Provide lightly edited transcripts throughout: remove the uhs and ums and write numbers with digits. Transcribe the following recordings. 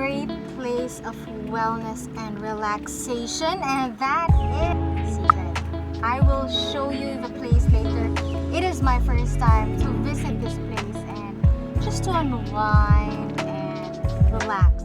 great place of wellness and relaxation, and that is secret. I will show you the place later. It is my first time to visit this place and just to unwind and relax.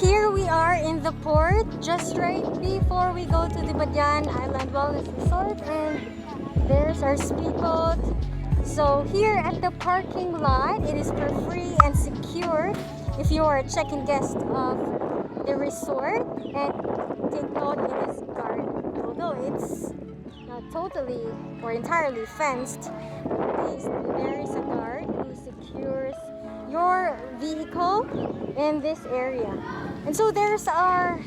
Here we are in the port, just right before we go to the Badian Island Wellness Resort, and there's our speedboat. So here at the parking lot, it is for free and secure if you are a check-in guest of the resort, and take note, it is guarded. Although it's not totally or entirely fenced, there is a guard who secures your vehicle in this area. And so there's our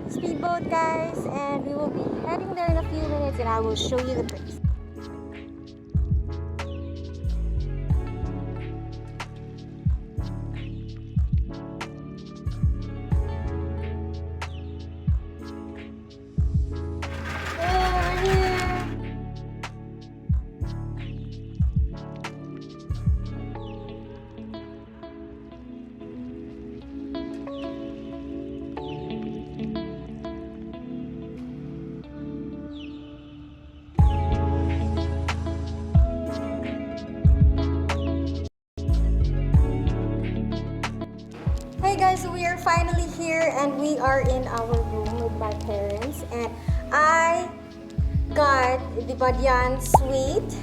speedboat, guys, and we will be heading there in a few minutes, and I will show you the place. Hey guys, so we are finally here and we are in our room with my parents, and I got the Badian suite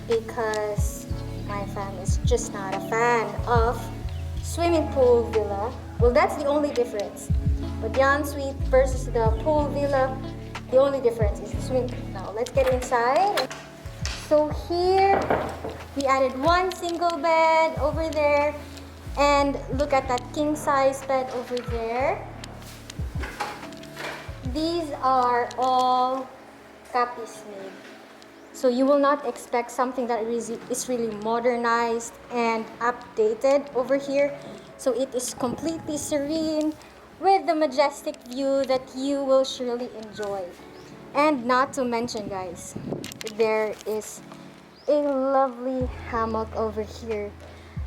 because my fam is just not a fan of swimming pool villa. Well, that's the only difference. Badian suite versus the pool villa, the only difference is the swimming pool. Now let's get inside. So here we added one single bed over there. And look at that king size bed over there. These are all copies made. So you will not expect something that is really modernized and updated over here. So it is completely serene with the majestic view that you will surely enjoy. And not to mention, guys, there is a lovely hammock over here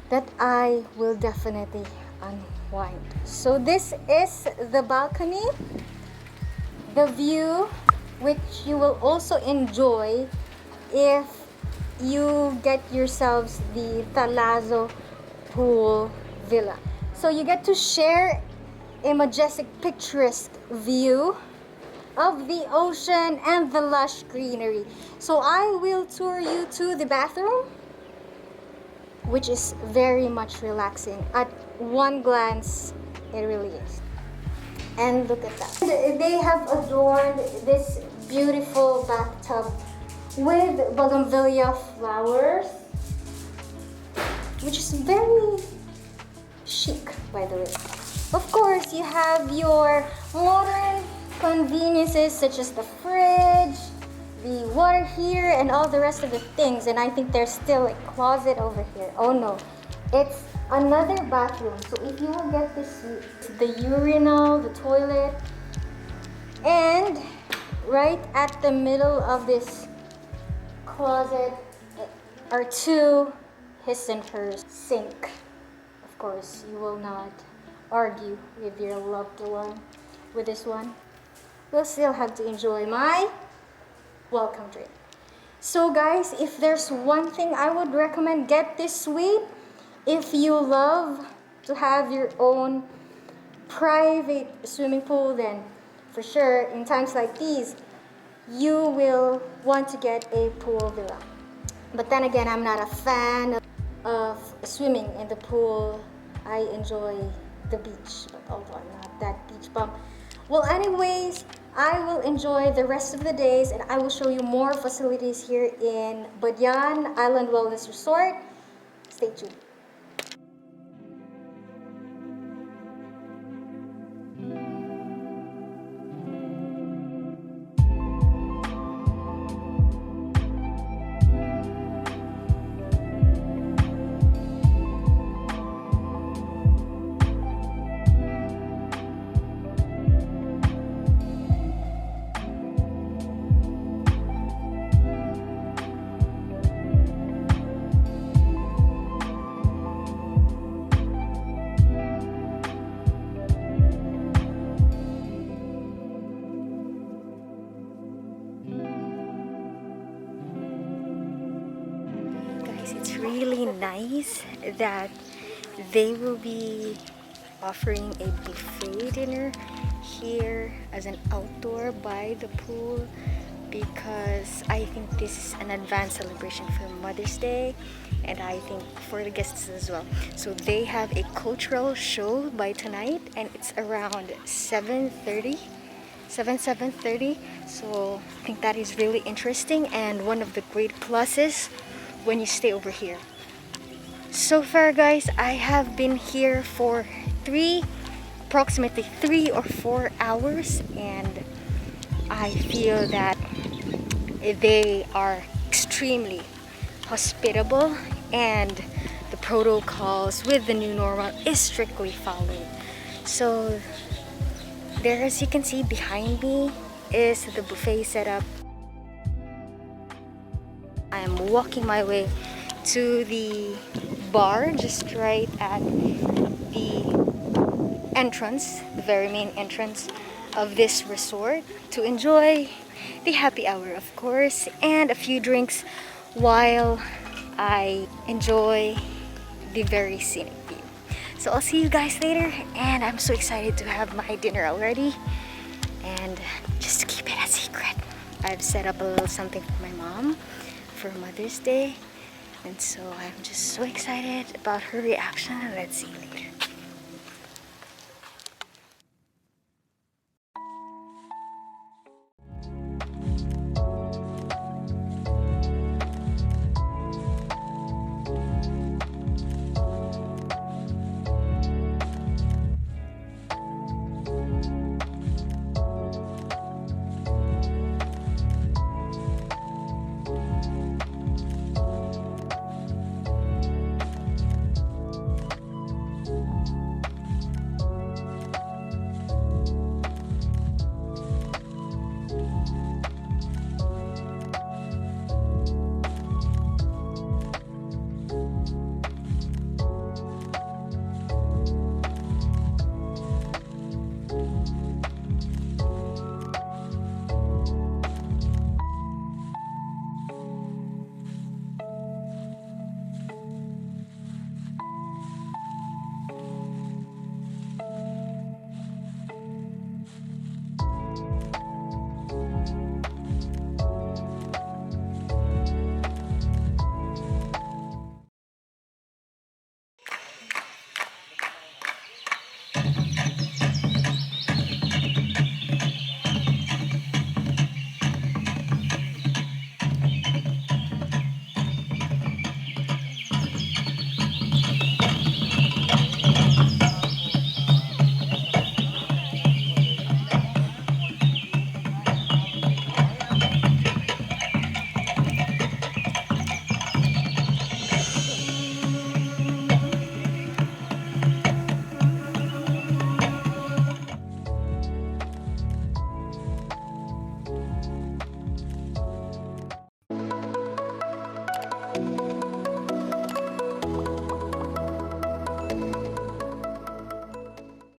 that I will definitely unwind. So this is the balcony, the view, which you will also enjoy if you get yourselves the Talazo pool villa. So you get to share a majestic, picturesque view of the ocean and the lush greenery. So I will tour you to the bathroom, which is very much relaxing. At one glance, it really is. And look at that. They have adorned this beautiful bathtub with bougainvillea flowers, which is very chic, by the way. Of course, you have your modern conveniences such as the fridge, the water here, and all the rest of the things. And I think there's still a closet over here. Oh no, it's another bathroom. So if you will get this, the urinal, the toilet, and right at the middle of this closet are two his and hers sink. Of course, you will not argue with your loved one with this one. You'll still have to enjoy my welcome drink. So guys, if there's one thing I would recommend, get this suite. If you love to have your own private swimming pool, then for sure in times like these you will want to get a pool villa. But then again, I'm not a fan of swimming in the pool. I enjoy the beach, but although I'm not that beach bum. Well, anyways, I will enjoy the rest of the days and I will show you more facilities here in Badian Island Wellness Resort. Stay tuned. It's really nice that they will be offering a buffet dinner here as an outdoor by the pool, because I think this is an advanced celebration for Mother's Day and I think for the guests as well. So they have a cultural show by tonight and it's around 7:30. So I think that is really interesting and one of the great pluses when you stay over here. So far guys, I have been here for approximately 3 or 4 hours and I feel that they are extremely hospitable and the protocols with the new normal is strictly followed. So there, as you can see behind me, is the buffet setup. I'm walking my way to the bar just right at the entrance, the very main entrance of this resort, to enjoy the happy hour, of course, and a few drinks while I enjoy the very scenic view. So I'll see you guys later, and I'm so excited to have my dinner already. And just to keep it a secret, I've set up a little something for my mom for Mother's Day, and so I'm just so excited about her reaction. Let's see later.